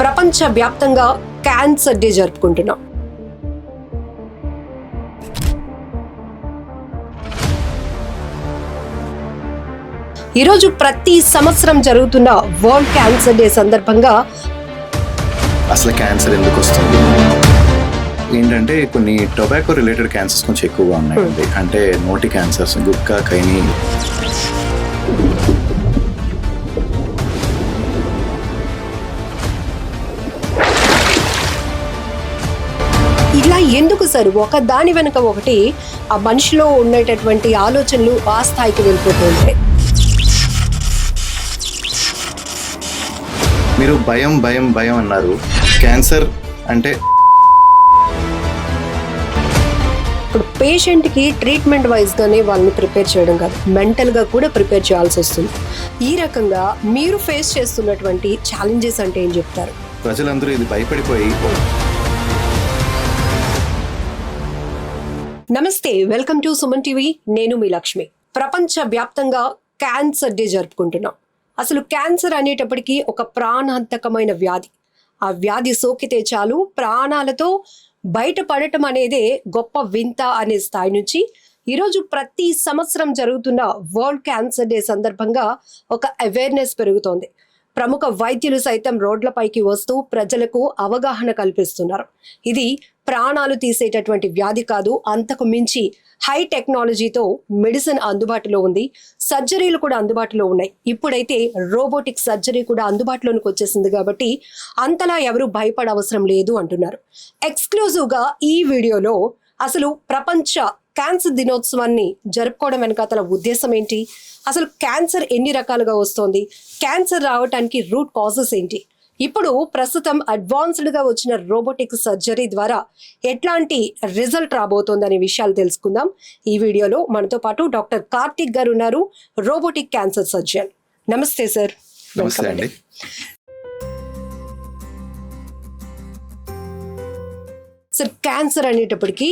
ప్రపంచవ్యాప్తంగా cancer day జరుపుకుంటున్నాం. ఈరోజు ప్రతి సంవత్సరం జరుగుతున్న వరల్డ్ క్యాన్సర్ డే సందర్భంగా అసలు క్యాన్సర్ ఎందుకు వస్తుంది ఏంటంటే కొన్ని టొబాకో రిలేటెడ్ క్యాన్సర్స్ కొంచెం ఎక్కువగా ఉన్నాయండి. అంటే నోటి క్యాన్సర్స్, గుట్కా, కైని. ఇలా ఎందుకు సార్ ఒక దాని వెనుక ఒకటి ఆ మనిషిలో ఉండేటటువంటి ఆలోచనలు ఆ స్థాయికి వెళ్ళిపోతుంటాయి. మీరు భయం భయం భయం అన్నారు. క్యాన్సర్ అంటే ఇప్పుడు పేషెంట్కి ట్రీట్మెంట్ వైజ్గానే వాళ్ళని ప్రిపేర్ చేయడం కాదు, మెంటల్గా కూడా ప్రిపేర్ చేయాల్సి వస్తుంది. ఈ రకంగా మీరు ఫేస్ చేస్తున్నటువంటి ఛాలెంజెస్ అంటే ఏం చెప్తారు? ప్రజలందరూ ఇది భయపడిపోయి. నమస్తే, వెల్కమ్ టు సుమన్ టీవీ. నేను మీ లక్ష్మి. ప్రపంచవ్యాప్తంగా క్యాన్సర్ డే జరుపుకుంటున్నాం. అసలు క్యాన్సర్ అనేటప్పటికీ ఒక ప్రాణాంతకమైన వ్యాధి. ఆ వ్యాధి సోకితే చాలు ప్రాణాలతో బయటపడటం అనేదే గొప్ప వింత అనే స్థాయి నుంచి ఈరోజు ప్రతి సంవత్సరం జరుగుతున్న వరల్డ్ క్యాన్సర్ డే సందర్భంగా ఒక అవేర్నెస్ పెరుగుతోంది. ప్రముఖ వైద్యులు సైతం రోడ్లపైకి వస్తూ ప్రజలకు అవగాహన కల్పిస్తున్నారు. ఇది ప్రాణాలు తీసేటటువంటి వ్యాధి కాదు, అంతకు మించి హై టెక్నాలజీతో మెడిసిన్ అందుబాటులో ఉంది. సర్జరీలు కూడా అందుబాటులో ఉన్నాయి. ఇప్పుడైతే రోబోటిక్ సర్జరీ కూడా అందుబాటులోనికి వచ్చేసింది కాబట్టి అంతలా ఎవరు భయపడ అవసరం లేదు అంటున్నారు. ఎక్స్క్లూజివ్గా ఈ వీడియోలో అసలు ప్రపంచ క్యాన్సర్ దినోత్సవాన్ని జరుపుకోవడం వెనకాతల ఉద్దేశం ఏంటి, అసలు క్యాన్సర్ ఎన్ని రకాలుగా వస్తోంది, క్యాన్సర్ రావడానికి రూట్ కాజెస్ ఏంటి, ఇప్పుడు ప్రస్తుతం అడ్వాన్స్డ్గా వచ్చిన రోబోటిక్ సర్జరీ ద్వారా ఎట్లాంటి రిజల్ట్ రాబోతోంది అనే విషయాలు తెలుసుకుందాం. ఈ వీడియోలో మనతో పాటు డాక్టర్ కార్తిక్ గారు ఉన్నారు, రోబోటిక్ క్యాన్సర్ సర్జన్. నమస్తే సార్. నమస్తే అండి. సార్, క్యాన్సర్ అనేటప్పటికీ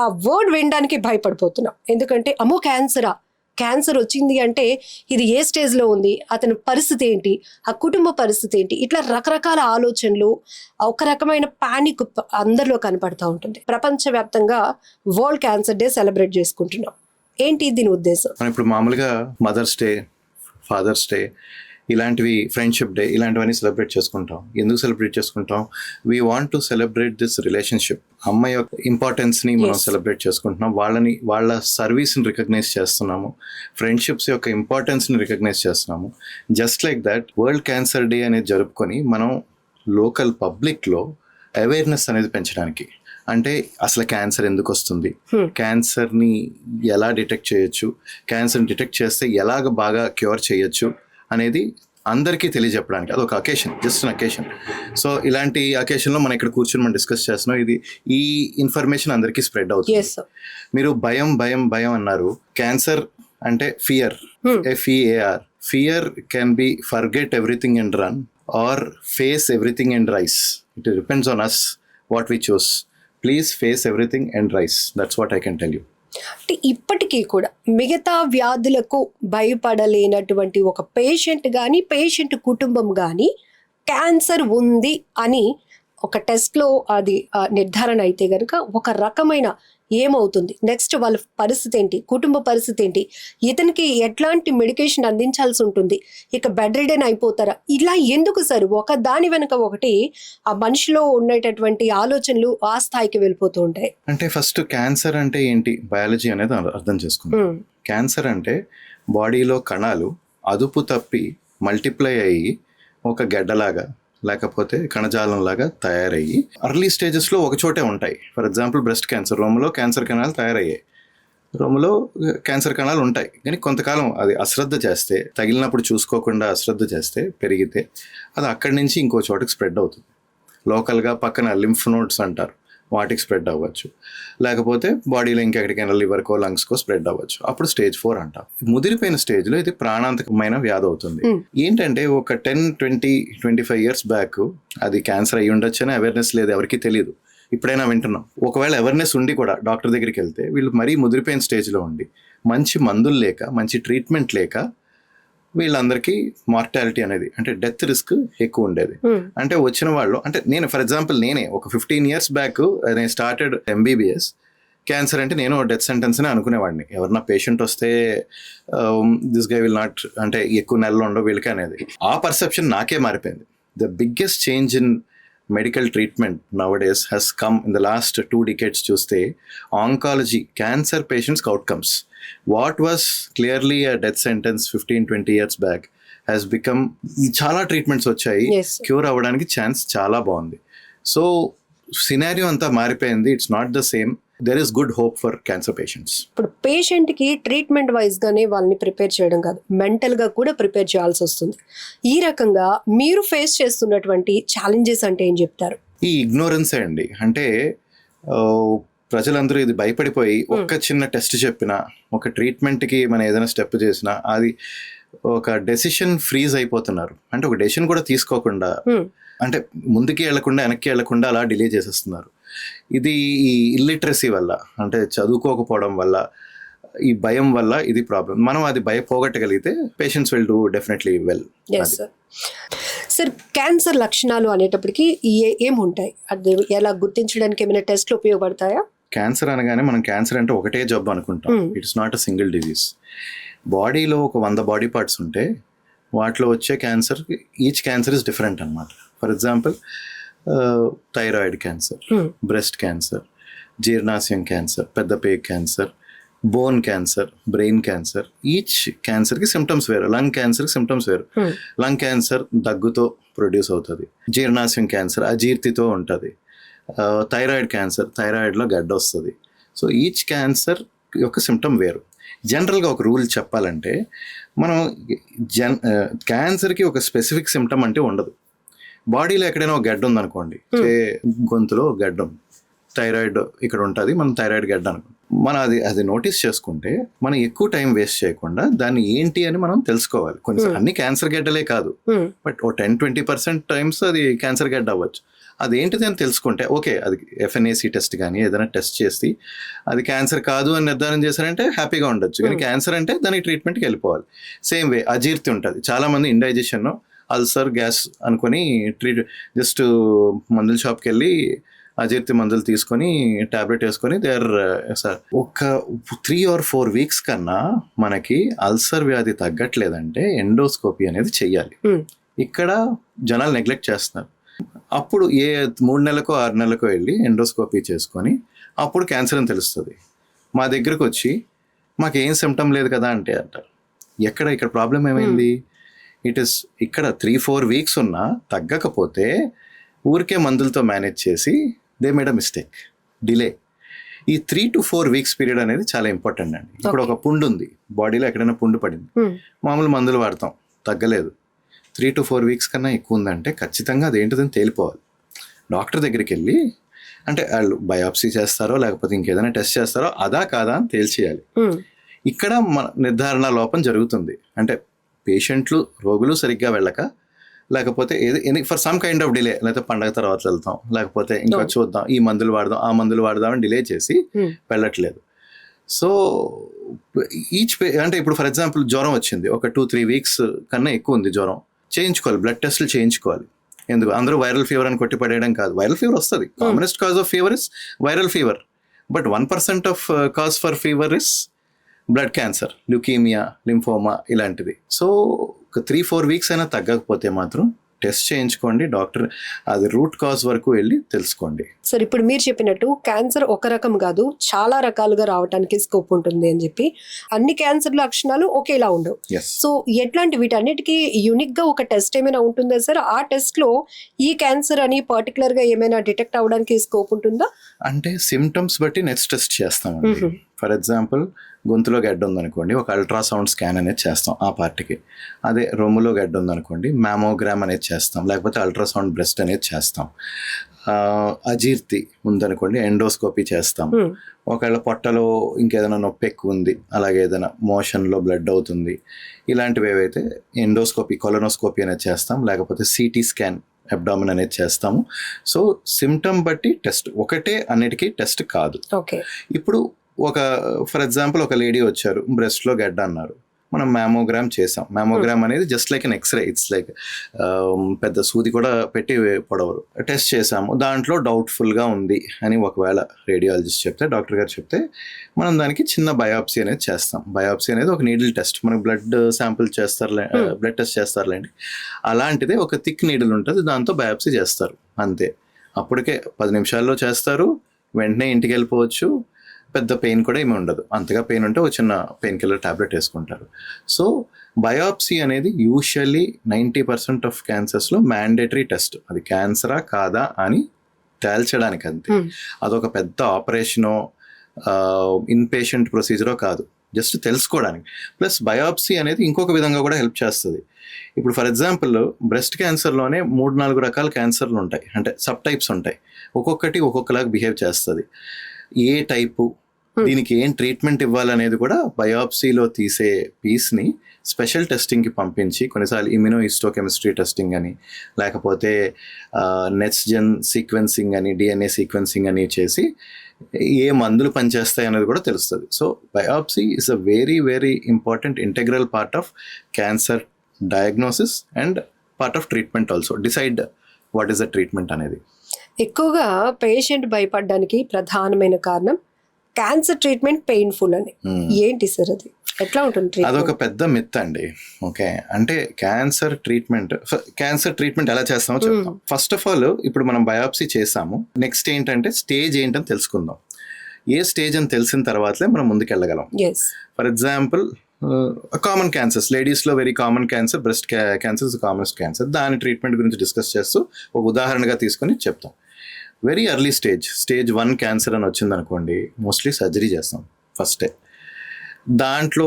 ఆ వర్డ్ వినడానికి భయపడిపోతున్నాం. ఎందుకంటే అమ్మో క్యాన్సర్ వచ్చింది అంటే ఇది ఏ స్టేజ్లో ఉంది, అతని పరిస్థితి ఏంటి, ఆ కుటుంబ పరిస్థితి ఏంటి, ఇట్లా రకరకాల ఆలోచనలు, ఒక రకమైన పానిక్ అందరిలో కనపడుతూ ఉంటుంది. ప్రపంచవ్యాప్తంగా వరల్డ్ క్యాన్సర్ డే సెలబ్రేట్ చేసుకుంటున్నాం. ఏంటి దీని ఉద్దేశం? మనం ఇప్పుడు మామూలుగా మదర్స్ డే, ఫాదర్స్ డే, ఇలాంటివి, ఫ్రెండ్షిప్ డే, ఇలాంటివన్నీ సెలబ్రేట్ చేసుకుంటాం. ఎందుకు సెలబ్రేట్ చేసుకుంటాం? We want to celebrate this relationship. అమ్మాయి యొక్క ఇంపార్టెన్స్ని మనం సెలబ్రేట్ చేసుకుంటున్నాం. వాళ్ళ సర్వీస్ని రికగ్నైజ్ చేస్తున్నాము. ఫ్రెండ్షిప్స్ యొక్క ఇంపార్టెన్స్ని రికగ్నైజ్ చేస్తున్నాము. Just like that world cancer day అనేది జరుపుకొని మనం లోకల్ పబ్లిక్లో అవేర్నెస్ అనేది పెంచడానికి, అంటే అసలు క్యాన్సర్ ఎందుకు వస్తుంది, క్యాన్సర్ని ఎలా డిటెక్ట్ చేయొచ్చు, క్యాన్సర్ని డిటెక్ట్ చేస్తే ఎలాగ బాగా క్యూర్ చేయొచ్చు అనేది అందరికీ తెలియజెప్పడానికి అదొక occasion, just an occasion. So ఇలాంటి అకేషన్లో మనం ఇక్కడ కూర్చొని మనం డిస్కస్ చేస్తున్నాం. ఈ ఇన్ఫర్మేషన్ అందరికీ స్ప్రెడ్ అవుతుంది. మీరు భయం భయం భయం అన్నారు. క్యాన్సర్ అంటే fear, FEAR. Fear can be forget everything and run, or face everything and rise. It depends on us what we choose. Please face everything and rise. That's what I can tell you. అంటే ఇప్పటికీ కూడా మిగతా వ్యాధులకు భయపడలేనటువంటి ఒక patient కానీ, patient కుటుంబం కానీ cancer ఉంది అని ఒక టెస్ట్లో అది నిర్ధారణ అయితే కనుక ఒక రకమైన ఏమవుతుంది, నెక్స్ట్ వాళ్ళ పరిస్థితి ఏంటి, కుటుంబ పరిస్థితి ఏంటి, ఇతనికి ఎట్లాంటి మెడికేషన్ అందించాల్సి ఉంటుంది, ఇక బెడ్ రిడెన్ అయిపోతారా, ఇలా ఎందుకు సార్ ఒక దాని వెనుక ఒకటి ఆ మనిషిలో ఉండేటటువంటి ఆలోచనలు ఆ స్థాయికి వెళ్ళిపోతూ ఉంటాయి? అంటే ఫస్ట్ క్యాన్సర్ అంటే ఏంటి, బయాలజీ అనేది అర్థం చేసుకుంటాం. క్యాన్సర్ అంటే బాడీలో కణాలు అదుపు తప్పి మల్టిప్లై అయ్యి ఒక గడ్డలాగా లేకపోతే కణజాలంలాగా తయారయ్యి అర్లీ స్టేజెస్లో ఒక చోటే ఉంటాయి. ఫర్ ఎగ్జాంపుల్ బ్రెస్ట్ క్యాన్సర్, రొమ్ములో క్యాన్సర్ కణాలు తయారయ్యాయి, రొమ్ములో క్యాన్సర్ కణాలు ఉంటాయి. కానీ కొంతకాలం అది అశ్రద్ధ చేస్తే, తగిలినప్పుడు చూసుకోకుండా అశ్రద్ధ చేస్తే, పెరిగితే అది అక్కడి నుంచి ఇంకో చోటుకి స్ప్రెడ్ అవుతుంది. లోకల్గా పక్కన లింఫ్ నోడ్స్ అంటారు, వాటికి స్ప్రెడ్ అవ్వచ్చు. లేకపోతే బాడీలో ఇంకెక్కడికైనా లివర్కో లంగ్స్కో స్ప్రెడ్ అవ్వచ్చు. అప్పుడు స్టేజ్ 4 అంటాం. ముదిరిపోయిన స్టేజ్లో ఇది ప్రాణాంతకమైన వ్యాధి అవుతుంది. ఏంటంటే ఒక 10-20-25 years బ్యాక్ అది క్యాన్సర్ అయ్యి ఉండొచ్చు అని అవేర్నెస్ లేదు, ఎవరికి తెలియదు. ఇప్పుడైనా వింటున్నాం. ఒకవేళ అవేర్నెస్ ఉండి కూడా డాక్టర్ దగ్గరికి వెళ్తే వీళ్ళు మరీ ముదిరిపోయిన స్టేజ్లో ఉండి మంచి మందులు లేక, మంచి ట్రీట్మెంట్ లేక వీళ్ళందరికీ మార్టాలిటీ అనేది అంటే డెత్ రిస్క్ ఎక్కువ ఉండేది. అంటే వచ్చిన వాళ్ళు అంటే నేను ఫర్ ఎగ్జాంపుల్ నేనే ఒక 15 years బ్యాక్ నేను స్టార్టెడ్ MBBS. క్యాన్సర్ అంటే నేను డెత్ సెంటెన్స్ అని అనుకునేవాడిని. ఎవరన్నా పేషెంట్ వస్తే దిస్ గై విల్ నాట్ అంటే ఎక్కువ నెలలు ఉండవు వీళ్ళకి అనేది. ఆ పర్సెప్షన్ నాకే మారిపోయింది. The biggest change in medical treatment nowadays has come in the last 2 decades. చూస్తే ఆంకాలజీ క్యాన్సర్ పేషెంట్స్కి outcomes what was clearly a death sentence 15-20 years back has become చాలా ట్రీట్మెంట్స్ వచ్చాయి. Yes. క్యూర్ అవ్వడానికి ఛాన్స్ చాలా బాగుంది. So scenario అంతా మారిపోయింది. It's not the same. There is good hope for cancer patients. ఇప్పుడు పేషెంట్కి ట్రీట్మెంట్ వైజ్గానే వాళ్ళని ప్రిపేర్ చేయడం కాదు, మెంటల్గా కూడా ప్రిపేర్ చేయాల్సి వస్తుంది. ఈ రకంగా మీరు ఫేస్ చేస్తున్నటువంటి ఛాలెంజెస్ అంటే ఏం చెప్తారు? ఈ ఇగ్నోరెన్సే అండి. అంటే ప్రజలందరూ ఇది భయపడిపోయి ఒక్క చిన్న టెస్ట్ చెప్పినా ఒక ట్రీట్మెంట్కి మనం ఏదైనా స్టెప్ చేసినా అది ఒక డెసిషన్ ఫ్రీజ్ అయిపోతున్నారు. అంటే ఒక డెసిషన్ కూడా తీసుకోకుండా అంటే ముందుకి వెళ్లకుండా వెనక్కి వెళ్లకుండా అలా డిలే చేసేస్తున్నారు. ఇది ఈ ఇల్లిటరసీ వల్ల అంటే చదువుకోకపోవడం వల్ల ఈ భయం వల్ల ఇది ప్రాబ్లం. మనం అది భయం పోగొట్టగలిగితే patients will do definitely well. Sir cancer లక్షణాలు అనేటప్పటికి ఏముంటాయి, అది ఎలా గుర్తించడానికి ఏమైనా టెస్ట్లు ఉపయోగపడతాయా? క్యాన్సర్ అనగానే మనం క్యాన్సర్ అంటే ఒకటే జబ్బు అనుకుంటాం. It's not a single disease. బాడీలో ఒక 100 బాడీ పార్ట్స్ ఉంటే వాటిలో వచ్చే cancer each cancer is different అనమాట. For example thyroid cancer, breast cancer, జీర్ణాశయం క్యాన్సర్, పెద్ద పేగు cancer, bone cancer, brain cancer. Each క్యాన్సర్కి సిమ్టమ్స్ వేరు. లంగ్ క్యాన్సర్కి సిమ్టమ్స్ వేరు. లంగ్ క్యాన్సర్ దగ్గుతో ప్రొడ్యూస్ అవుతుంది. జీర్ణాశయం క్యాన్సర్ అజీర్తితో ఉంటుంది. థైరాయిడ్ క్యాన్సర్ థైరాయిడ్లో గడ్డ వస్తుంది. సో ఈచ్ క్యాన్సర్ యొక్క సిమ్టమ్ వేరు. జనరల్గా ఒక రూల్ చెప్పాలంటే మనం క్యాన్సర్కి ఒక స్పెసిఫిక్ సిమ్టమ్ అంటే ఉండదు. బాడీలో ఎక్కడైనా ఒక గడ్డ ఉందనుకోండి, గొంతులో గడ్డ ఉంది, థైరాయిడ్ ఇక్కడ ఉంటుంది, మనం థైరాయిడ్ గడ్డ అనుకోండి. మనం అది నోటీస్ చేసుకుంటే మనం ఎక్కువ టైం వేస్ట్ చేయకుండా దాన్ని ఏంటి అని మనం తెలుసుకోవాలి. కొన్ని అన్ని క్యాన్సర్ గడ్డలే కాదు, బట్ ఓ 10-20% టైమ్స్ అది క్యాన్సర్ గడ్డ అవ్వచ్చు. అదేంటిది అని తెలుసుకుంటే ఓకే, అది FNAC టెస్ట్ కానీ ఏదైనా టెస్ట్ చేసి అది క్యాన్సర్ కాదు అని నిర్ధారణ చేశారంటే హ్యాపీగా ఉండొచ్చు. కానీ క్యాన్సర్ అంటే దానికి ట్రీట్మెంట్కి వెళ్ళిపోవాలి. సేమ్ వే అజీర్తి ఉంటుంది. చాలామంది ఇండైజెషన్, అల్సర్, గ్యాస్ అనుకొని జస్ట్ మందుల షాప్కి వెళ్ళి అజీర్తి మందులు తీసుకొని టాబ్లెట్ వేసుకొని సార్ ఒక 3 or 4 weeks కన్నా మనకి అల్సర్ వ్యాధి తగ్గట్లేదంటే ఎండోస్కోపీ అనేది చెయ్యాలి. ఇక్కడ జనాలు నెగ్లెక్ట్ చేస్తున్నారు. అప్పుడు 3 నెలలకో 6 నెలలకో వెళ్ళి ఎండోస్కోపీ చేసుకొని అప్పుడు క్యాన్సర్ అని తెలుస్తుంది. మా దగ్గరకు వచ్చి మాకేం సిమ్టమ్ లేదు కదా అంటే అంటారు. ఇక్కడ ప్రాబ్లం ఏమైంది? ఇక్కడ 3-4 weeks ఉన్నా తగ్గకపోతే ఊరికే మందులతో మేనేజ్ చేసి they made a mistake, delay. ఈ 3 to 4 weeks పీరియడ్ అనేది చాలా ఇంపార్టెంట్ అండి. ఇప్పుడు ఒక పుండు ఉంది, బాడీలో ఎక్కడైనా పుండు పడింది, మామూలు మందులు వాడతాం, తగ్గలేదు. 3 to 4 weeks కన్నా ఎక్కువ ఉందంటే ఖచ్చితంగా అదేంటిదని తేలిపోవాలి. డాక్టర్ దగ్గరికి వెళ్ళి అంటే వాళ్ళు బయాప్సీ చేస్తారో లేకపోతే ఇంకేదైనా టెస్ట్ చేస్తారో అదా కాదా అని తేల్చేయాలి. ఇక్కడ నిర్ధారణ లోపం జరుగుతుంది. అంటే రోగులు సరిగ్గా వెళ్ళక లేకపోతే for some kind of delay, లేకపోతే పండగ తర్వాత వెళ్తాం, లేకపోతే ఇంకా చూద్దాం, ఈ మందులు వాడదాం ఆ మందులు వాడదాం అని డిలే చేసి వెళ్ళట్లేదు. సో అంటే ఇప్పుడు ఫర్ ఎగ్జాంపుల్ జ్వరం వచ్చింది, ఒక 2-3 weeks కన్నా ఎక్కువ ఉంది జ్వరం, చేయించుకోవాలి, బ్లడ్ టెస్టులు చేయించుకోవాలి. ఎందుకు అందరూ వైరల్ ఫీవర్ అని కొట్టి పడేయడం కాదు. వైరల్ ఫీవర్ వస్తుంది. Commonest cause of fever is viral fever, but 1% of cause for fever is blood cancer, ల్యూకీమియా, lymphoma ఇలాంటిది. సో ఒక 3-4 weeks అయినా తగ్గకపోతే మాత్రం టెస్ట్ చేయించుకోండి. డాక్టర్ అది రూట్ కాజ్ వరకు వెళ్ళి తెలుసుకోండి. సార్ ఇప్పుడు మీరు చెప్పినట్టు క్యాన్సర్ ఒక రకం కాదు, చాలా రకాలుగా రావడానికి స్కోప్ ఉంటుంది అని చెప్పి, అన్ని క్యాన్సర్ లక్షణాలు ఒకేలా ఉండవు. సో ఎట్లాంటి వీటన్నిటికీ యూనిక్ గా ఒక టెస్ట్ ఏమైనా ఉంటుందా సార్? ఆ టెస్ట్ లో ఈ క్యాన్సర్ అని పర్టికులర్ గా ఏమైనా డిటెక్ట్ అవ్వడానికి స్కోప్ ఉంటుందా? అంటే సిమ్టమ్స్ బట్టి నెక్స్ట్ టెస్ట్ చేస్తామండి. ఫర్ ఎగ్జాంపుల్ గొంతులో గడ్డ ఉందనుకోండి, ఒక అల్ట్రాసౌండ్ స్కాన్ అనేది చేస్తాం ఆ పార్ట్కి. అదే రొమ్ములో గడ్డ ఉందనుకోండి, మ్యామోగ్రామ్ అనేది చేస్తాం, లేకపోతే అల్ట్రాసౌండ్ బ్రెస్ట్ అనేది చేస్తాం. అజీర్తి ఉందనుకోండి, ఎండోస్కోపీ చేస్తాం. ఒకవేళ పొట్టలో ఇంకేదైనా నొప్పి ఎక్కువ ఉంది, అలాగే ఏదైనా మోషన్లో బ్లడ్ అవుతుంది, ఇలాంటివి ఏవైతే ఎండోస్కోపీ, కొలనోస్కోపీ అనేది చేస్తాం, లేకపోతే CT స్కాన్ అబ్డామిన్ అనేది చేస్తాము. సో సిమ్టమ్ బట్టి టెస్ట్, ఒకటే అన్నిటికీ టెస్ట్ కాదు. ఓకే. ఇప్పుడు ఫర్ ఎగ్జాంపుల్ ఒక లేడీ వచ్చారు, బ్రెస్ట్లో గడ్డ అన్నారు, మనం మ్యామోగ్రామ్ చేసాం. మ్యామోగ్రామ్ అనేది just like an X-ray, it's like పెద్ద సూది కూడా పెట్టి పొడవరు. టెస్ట్ చేసాము, దాంట్లో డౌట్ఫుల్గా ఉంది అని ఒకవేళ రేడియాలజిస్ట్ చెప్తే, డాక్టర్ గారు చెప్తే, మనం దానికి చిన్న బయాప్సీ అనేది చేస్తాం. బయాప్సీ అనేది ఒక నీడిల్ టెస్ట్, మనకి బ్లడ్ శాంపిల్ చేస్తారు, బ్లడ్ టెస్ట్ చేస్తారులేండి, అలాంటిదే ఒక థిక్ నీడిల్ ఉంటుంది, దాంతో బయాప్సీ చేస్తారు అంతే. అప్పటికే 10 నిమిషాల్లో చేస్తారు, వెంటనే ఇంటికి వెళ్ళిపోవచ్చు, పెద్ద పెయిన్ కూడా ఏమి ఉండదు. అంతగా పెయిన్ ఉంటే ఒక చిన్న పెయిన్ కిల్లర్ ట్యాబ్లెట్ వేసుకుంటారు. సో బయాప్సీ అనేది యూజువల్లీ 90% ఆఫ్ క్యాన్సర్స్లో మ్యాండేటరీ టెస్ట్. అది క్యాన్సరా కాదా అని తేల్చడానికి అంతే. అదొక పెద్ద ఆపరేషనో ఇన్ పేషెంట్ ప్రొసీజరో కాదు, జస్ట్ తెలుసుకోవడానికి. ప్లస్ బయాప్సీ అనేది ఇంకొక విధంగా కూడా హెల్ప్ చేస్తుంది. ఇప్పుడు ఫర్ ఎగ్జాంపుల్ బ్రెస్ట్ క్యాన్సర్లోనే 3-4 రకాల క్యాన్సర్లు ఉంటాయి, అంటే సబ్ టైప్స్ ఉంటాయి, ఒక్కొక్కటి ఒక్కొక్కలాగా బిహేవ్ చేస్తుంది. ఏ టైపు, దీనికి ఏం ట్రీట్మెంట్ ఇవ్వాలనేది కూడా బయాప్సీలో తీసే పీస్ని స్పెషల్ టెస్టింగ్కి పంపించి, కొన్నిసార్లు ఇమ్యునోహిస్టోకెమిస్ట్రీ టెస్టింగ్ అని, లేకపోతే నెక్స్ట్ జెన్ సీక్వెన్సింగ్ అని, డిఎన్ఏ సీక్వెన్సింగ్ అని చేసి ఏ మందులు పనిచేస్తాయి అనేది కూడా తెలుస్తుంది. So biopsy is a very very important integral part of cancer diagnosis and part of treatment also. Decide what is the treatment అనేది. ఎక్కువగా పేషెంట్ భయపడడానికి ప్రధానమైన కారణం క్యాన్సర్ ట్రీట్మెంట్ పెయిన్ఫుల్ అని. ఏంటి సార్ అది, ఎట్లా ఉంటుంది? అదొక పెద్ద మిత్ అండి. ఓకే, అంటే క్యాన్సర్ ట్రీట్మెంట్ ఎలా చేస్తామో చెప్తాం. ఫస్ట్ ఆఫ్ ఆల్ ఇప్పుడు మనం బయాప్సీ చేసాము, నెక్స్ట్ ఏంటంటే స్టేజ్ ఏంటని తెలుసుకుందాం. ఏ స్టేజ్ అని తెలిసిన తర్వాతలే మనం ముందుకు వెళ్ళగలం. ఫర్ ఎగ్జాంపుల్ కామన్ క్యాన్సర్స్, లేడీస్లో very common cancer breast cancer is commonest cancer. దాని ట్రీట్మెంట్ గురించి డిస్కస్ చేస్తూ ఒక ఉదాహరణగా తీసుకొని చెప్తాం. వెరీ ఎర్లీ స్టేజ్ 1 క్యాన్సర్ అని వచ్చింది అనుకోండి, మోస్ట్లీ సర్జరీ చేస్తాం ఫస్టే. దాంట్లో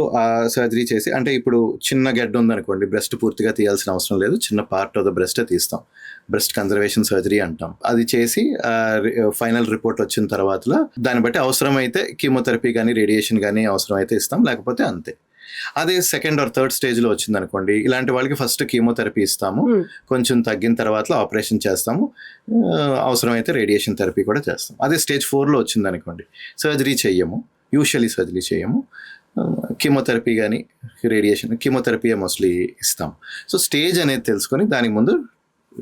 సర్జరీ చేసి, అంటే ఇప్పుడు చిన్న గడ్డ ఉందనుకోండి, బ్రెస్ట్ పూర్తిగా తీయాల్సిన అవసరం లేదు, చిన్న పార్ట్ ఆఫ్ ద బ్రెస్టే తీస్తాం, బ్రెస్ట్ కన్జర్వేషన్ సర్జరీ అంటాం. అది చేసి ఫైనల్ రిపోర్ట్ వచ్చిన తర్వాత దాన్ని బట్టి అవసరమైతే కీమోథెరపీ కానీ రేడియేషన్ కానీ అవసరమైతే ఇస్తాం, లేకపోతే అంతే. అదే సెకండ్ ఆర్ థర్డ్ స్టేజ్లో వచ్చింది అనుకోండి, ఇలాంటి వాళ్ళకి ఫస్ట్ కీమోథెరపీ ఇస్తాము, కొంచెం తగ్గిన తర్వాత ఆపరేషన్ చేస్తాము, అవసరమైతే రేడియేషన్ థెరపీ కూడా చేస్తాం. అదే స్టేజ్ 4లో వచ్చింది అనుకోండి, సర్జరీ చెయ్యము, యూజువల్లీ సర్జరీ చేయము, కీమోథెరపీ కానీ రేడియేషన్, కీమోథెరపీ మోస్ట్లీ ఇస్తాం. సో స్టేజ్ అనేది తెలుసుకొని దానికి ముందు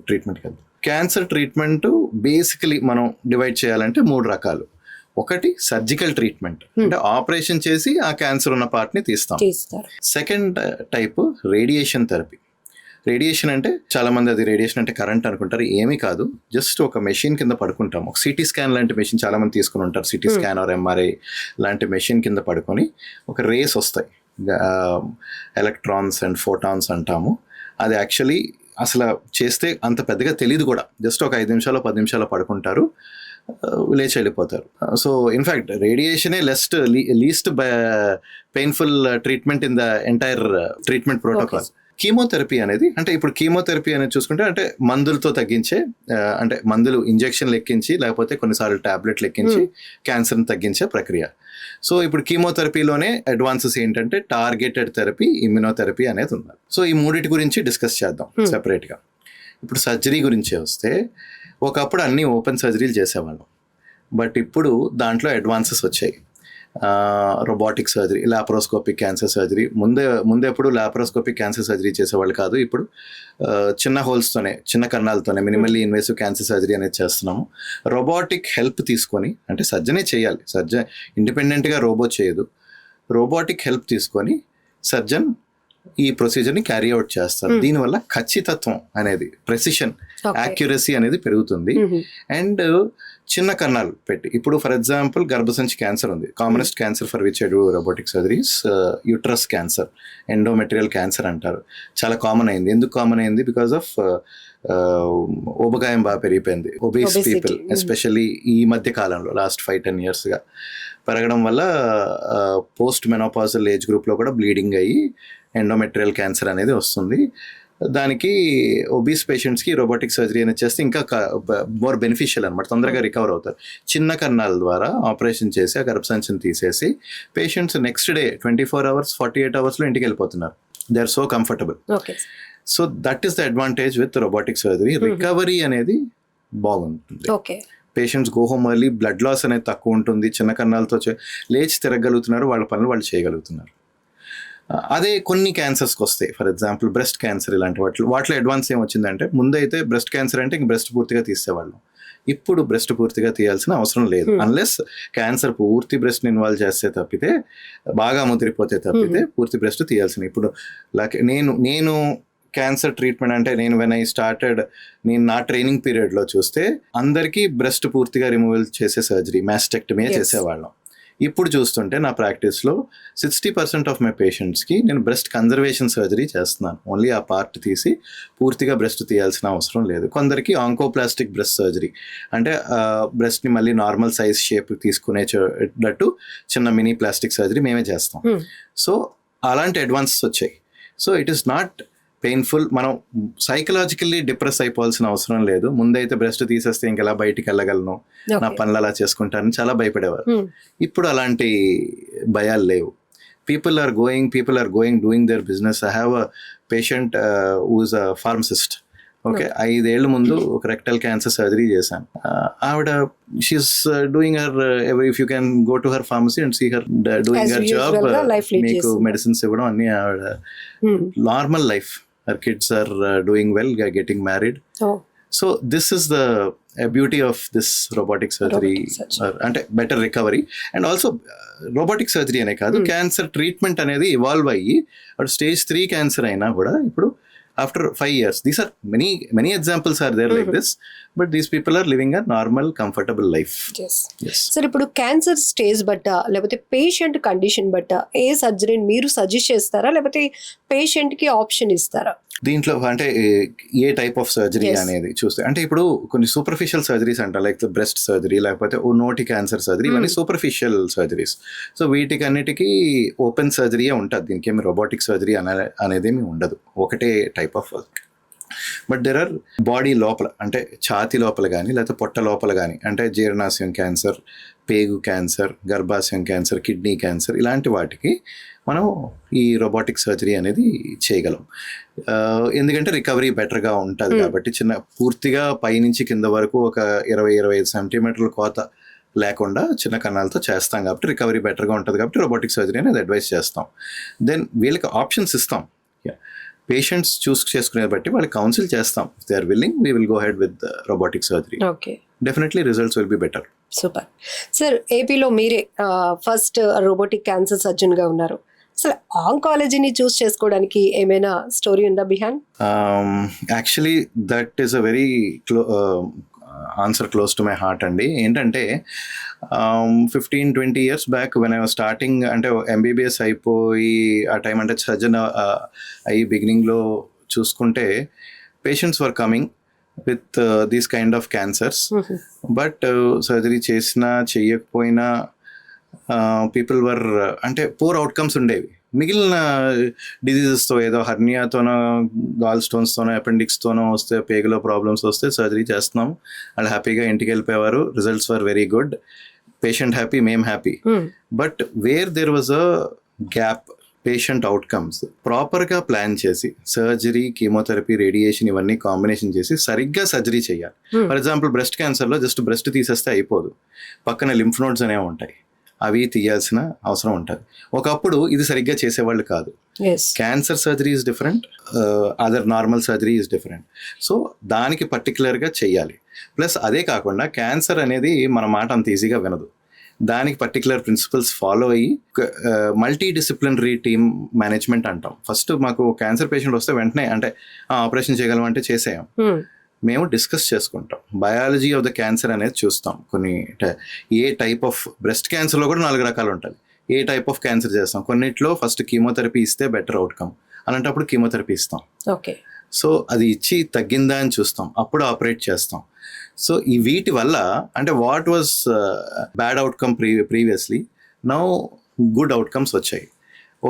ట్రీట్మెంట్కి వెళ్తాం. క్యాన్సర్ ట్రీట్మెంట్ బేసికలీ మనం డివైడ్ చేయాలంటే 3 రకాలు. ఒకటి సర్జికల్ ట్రీట్మెంట్, అంటే ఆపరేషన్ చేసి ఆ క్యాన్సర్ ఉన్న పార్ట్ని తీస్తాం. Second type radiation therapy. Radiation అంటే చాలా మంది అది రేడియేషన్ అంటే కరెంట్ అనుకుంటారు, ఏమీ కాదు, జస్ట్ ఒక మెషిన్ కింద పడుకుంటాం. ఒక సిటీ స్కాన్ లాంటి మెషిన్ చాలా మంది తీసుకుని ఉంటారు, సిటీ స్కాన్ ఆర్ ఎంఆర్ఐ లాంటి మెషిన్ కింద పడుకొని ఒక రేస్ వస్తాయి, ఎలక్ట్రాన్స్ అండ్ ఫోటాన్స్ అంటాము. అది యాక్చువల్లీ అసలు చేస్తే అంత పెద్దగా తెలియదు కూడా, జస్ట్ ఒక 5 నిమిషాలు 10 నిమిషాలు పడుకుంటారు, లేచి వెళ్ళిపోతారు. సో ఇన్ఫ్యాక్ట్ రేడియేషనే least painful treatment in the entire treatment protocol. Chemotherapy అనేది, అంటే ఇప్పుడు కీమోథెరపీ అనేది చూసుకుంటే అంటే మందులతో తగ్గించే, అంటే మందులు ఇంజెక్షన్లు ఎక్కించి లేకపోతే కొన్నిసార్లు టాబ్లెట్లు ఎక్కించి క్యాన్సర్ని తగ్గించే ప్రక్రియ. సో ఇప్పుడు కీమోథెరపీలోనే అడ్వాన్సెస్ ఏంటంటే టార్గెటెడ్ థెరపీ, ఇమ్యునోథెరపీ అనేది ఉంది. సో ఈ మూడింటి గురించి డిస్కస్ చేద్దాం సెపరేట్గా. ఇప్పుడు సర్జరీ గురించి వస్తే, ఒకప్పుడు అన్నీ ఓపెన్ సర్జరీలు చేసేవాళ్ళం, బట్ ఇప్పుడు దాంట్లో అడ్వాన్సెస్ వచ్చాయి. Robotic surgery, laparoscopic cancer surgery. ముందే ఎప్పుడు లాప్రోస్కోపిక్ క్యాన్సర్ సర్జరీ చేసేవాళ్ళు కాదు, ఇప్పుడు చిన్న హోల్స్తోనే, చిన్న కన్నాలతోనే మినిమల్లీ ఇన్వేసివ్ క్యాన్సర్ సర్జరీ అనేది చేస్తున్నాము. రోబోటిక్ హెల్ప్ తీసుకొని, అంటే సర్జనే చేయాలి, సర్జన్ ఇండిపెండెంట్గా రోబో చేయదు, రోబోటిక్ హెల్ప్ తీసుకొని సర్జన్ ఈ ప్రొసీజర్ని క్యారీ అవుట్ చేస్తారు. దీనివల్ల ఖచ్చితత్వం అనేది, ప్రెసిషన్, యాక్యురసీ అనేది పెరుగుతుంది. అండ్ చిన్న కన్నాలు పెట్టి, ఇప్పుడు ఫర్ ఎగ్జాంపుల్ గర్భసంచి క్యాన్సర్ ఉంది, commonest cancer for which I do robotic surgeries uterus cancer, endometrial cancer అంటారు. చాలా కామన్ అయింది. ఎందుకు కామన్ అయింది? బికాస్ ఆఫ్ ఊబకాయం బాగా పెరిగిపోయింది. ఒబీస్ పీపుల్ ఎస్పెషల్లీ ఈ మధ్య కాలంలో లాస్ట్ 5-10 yearsగా పెరగడం వల్ల పోస్ట్ మెనోపాజల్ ఏజ్ గ్రూప్లో కూడా బ్లీడింగ్ అయ్యి ఎండోమెట్రియల్ క్యాన్సర్ అనేది వస్తుంది. దానికి ఒబీస్ పేషెంట్స్కి రోబోటిక్ సర్జరీ అనేది చేస్తే ఇంకా మోర్ బెనిఫిషియల్ అనమాట, తొందరగా రికవర్ అవుతారు. చిన్న కన్నాల ద్వారా ఆపరేషన్ చేసి ఆ గర్భసంచిని తీసేసి patients next day 24 hours 48 hours ఇంటికి వెళ్ళిపోతున్నారు. They are so comfortable. So that is the advantage with robotic surgery. Recovery అనేది బాగుంటుంది. Patients go home early, blood loss అనేది తక్కువ ఉంటుంది, చిన్న కన్నాలతో లేచి తిరగలుగుతున్నారు, వాళ్ళ పనులు వాళ్ళు చేయగలుగుతున్నారు. అదే కొన్ని క్యాన్సర్స్కి వస్తాయి. ఫర్ ఎగ్జాంపుల్ బ్రెస్ట్ క్యాన్సర్ ఇలాంటి వాటిలో అడ్వాన్స్ ఏమొచ్చిందంటే, ముందైతే బ్రెస్ట్ క్యాన్సర్ అంటే ఇంక బ్రెస్ట్ పూర్తిగా తీసేవాళ్ళం. ఇప్పుడు బ్రెస్ట్ పూర్తిగా తీయాల్సిన అవసరం లేదు, అన్లెస్ క్యాన్సర్ పూర్తి బ్రెస్ట్ ఇన్వాల్వ్ చేస్తే తప్పితే, బాగా ముదిరిపోతే తప్పితే పూర్తి బ్రెస్ట్ తీయాల్సిన. ఇప్పుడు నేను క్యాన్సర్ ట్రీట్మెంట్ అంటే నేను వెన్ ఐ స్టార్టెడ్, నేను నా ట్రైనింగ్ పీరియడ్లో చూస్తే అందరికీ బ్రెస్ట్ పూర్తిగా రిమూవల్ చేసే సర్జరీ, మాస్టెక్టమీ చేసేవాళ్ళం. ఇప్పుడు చూస్తుంటే నా ప్రాక్టీస్లో 60% ఆఫ్ మై పేషెంట్స్కి నేను బ్రెస్ట్ కన్జర్వేషన్ సర్జరీ చేస్తున్నాను. ఓన్లీ ఆ పార్ట్ తీసి పూర్తిగా బ్రెస్ట్ తీయాల్సిన అవసరం లేదు. కొందరికి ఆంకోప్లాస్టిక్ బ్రెస్ట్ సర్జరీ అంటే బ్రెస్ట్ని మళ్ళీ నార్మల్ సైజ్ షేప్ తీసుకునేటట్టు చిన్న మినీ ప్లాస్టిక్ సర్జరీ మేమే చేస్తాం. సో అలాంటి అడ్వాన్సెస్ వచ్చాయి. So it is not painful. మనం సైకలాజికల్లీ డిప్రెస్ అయిపోవాల్సిన అవసరం లేదు. ముందైతే బ్రెస్ట్ తీసేస్తే ఇంకెలా బయటికి వెళ్ళగలను, నా పనులు అలా చేసుకుంటానని చాలా భయపడేవారు. ఇప్పుడు అలాంటి భయాలు లేవు. People are going doing their business. I have a patient who's a pharmacist. Okay, 5 ఏళ్ళ ముందు ఒక రెక్టల్ క్యాన్సర్ సర్జరీ చేశాను. ఆవిడ she is doing her if you can go to her pharmacy and see her doing her job, మీకు medicines ఇవ్వడం అన్ని. ఆవిడ normal life, her kids are doing well, getting married. So this is the beauty of this robotic surgery, అంటే better recovery. And also robotic surgery అనే కాదు, cancer treatment అనేది evolve అయ్యి అటు స్టేజ్ 3 క్యాన్సర్ అయినా కూడా ఇప్పుడు after 5 years, these are many examples are there like this, but these people are living a normal comfortable life. Yes. Sir, ఇప్పుడు cancer stage బట్ట లేకపోతే పేషెంట్ కండిషన్ బట్ట ఏ సర్జరీని మీరు సజెస్ట్ చేస్తారా, లేకపోతే పేషెంట్ కి ఆప్షన్ ఇస్తారా? దీంట్లో అంటే ఏ టైప్ ఆఫ్ సర్జరీ అనేది చూస్తే, అంటే ఇప్పుడు కొన్ని సూపర్ఫిషియల్ సర్జరీస్ అంట, లైక్ బ్రెస్ట్ సర్జరీ లేకపోతే నోటి క్యాన్సర్ సర్జరీ, ఇవన్నీ సూపర్ఫిషియల్ సర్జరీస్. సో వీటికి అన్నిటికీ ఓపెన్ సర్జరీయే ఉంటుంది, దీనికి ఏమి రోబోటిక్ సర్జరీ అనేది ఏమి ఉండదు, ఒకటే type of. But there are body లోపల, అంటే ఛాతి లోపల కానీ లేకపోతే పొట్ట లోపల కానీ, అంటే జీర్ణాశయం క్యాన్సర్, పేగు క్యాన్సర్, గర్భాశయం క్యాన్సర్, కిడ్నీ క్యాన్సర్, ఇలాంటి వాటికి మనం ఈ రోబోటిక్ సర్జరీ అనేది చేయగలం. ఎందుకంటే రికవరీ బెటర్గా ఉంటుంది కాబట్టి. పూర్తిగా పైనుంచి కింద వరకు ఒక 20-25 సెంటీమీటర్ల కోత లేకుండా చిన్న కన్నాలతో చేస్తాం కాబట్టి రికవరీ బెటర్గా ఉంటుంది కాబట్టి రోబోటిక్ సర్జరీ అనేది అడ్వైస్ చేస్తాం. దెన్ వీళ్ళకి ఆప్షన్స్ ఇస్తాం, పేషెంట్స్ చూస్ చేసుకునే బట్టి వాళ్ళకి కౌన్సిల్ చేస్తాం. If they are willing, we will go head with robotic surgery. Okay, definitely results will be better. Super. Sir, ఏపీలో మీరే ఫస్ట్ రోబోటిక్ క్యాన్సర్ సర్జన్గా ఉన్నారు. అసలు ఆంకాలజీని చూస్ చేసుకోవడానికి ఏమైనా స్టోరీ ఉందా behind? Actually that is a very answer close to my heart అండి. ఏంటంటే 15-20 years back when I was starting, అంటే MBBS అయిపోయి ఆ టైం, అంటే సర్జన్ అయ్యి బిగినింగ్లో చూసుకుంటే patients were coming with these kind of cancers. But surgery చేసినా చెయ్యకపోయినా పీపుల్ వర్, అంటే పూర్ అవుట్కమ్స్ ఉండేవి. మిగిలిన డిజీజెస్తో, ఏదో హర్నియాతోనో, గాల్ స్టోన్స్తోనో, అపెండిక్స్తోనో వస్తే, పేగులో ప్రాబ్లమ్స్ వస్తే సర్జరీ చేస్తున్నాం, వాళ్ళు హ్యాపీగా ఇంటికి వెళ్ళిపోయేవారు. Results were very good, patient happy, మేమ్ హ్యాపీ. But where there was a gap, patient outcomes ప్రాపర్గా ప్లాన్ చేసి సర్జరీ, కీమోథెరపీ, రేడియేషన్ ఇవన్నీ కాంబినేషన్ చేసి సరిగ్గా సర్జరీ చేయాలి. ఫర్ ఎగ్జాంపుల్ బ్రెస్ట్ క్యాన్సర్లో జస్ట్ బ్రెస్ట్ తీసేస్తే అయిపోదు, పక్కన లింఫ్ నోడ్స్ అనేవి ఉంటాయి, అవి తీయాల్సిన అవసరం ఉంటుంది. ఒకప్పుడు ఇది సరిగ్గా చేసేవాళ్ళు కాదు. Cancer surgery is different, other normal surgery is different. So దానికి పర్టికులర్గా చెయ్యాలి. ప్లస్ అదే కాకుండా క్యాన్సర్ అనేది మన మాట అంత ఈజీగా వినదు, దానికి పర్టికులర్ ప్రిన్సిపల్స్ ఫాలో అయ్యి మల్టీ డిసిప్లినరీ టీమ్ మేనేజ్మెంట్ అంటాం. ఫస్ట్ మాకు క్యాన్సర్ పేషెంట్ వస్తే వెంటనే, అంటే ఆపరేషన్ చేయగలం అంటే చేసేయం, మేము డిస్కస్ చేసుకుంటాం. బయాలజీ ఆఫ్ ద క్యాన్సర్ అనేది చూస్తాం. కొన్ని ఏ టైప్ ఆఫ్ బ్రెస్ట్ క్యాన్సర్లో కూడా 4 రకాలు ఉంటుంది. ఏ టైప్ ఆఫ్ క్యాన్సర్ చేస్తాం. కొన్నిట్లో ఫస్ట్ కీమోథెరపీ ఇస్తే బెటర్ అవుట్కమ్, అలాంటప్పుడు కీమోథెరపీ ఇస్తాం. ఓకే, సో అది ఇచ్చి తగ్గిందా అని చూస్తాం, అప్పుడు ఆపరేట్ చేస్తాం. సో ఈ వీటి వల్ల, అంటే what was bad outcome previously, now good outcomes వచ్చాయి.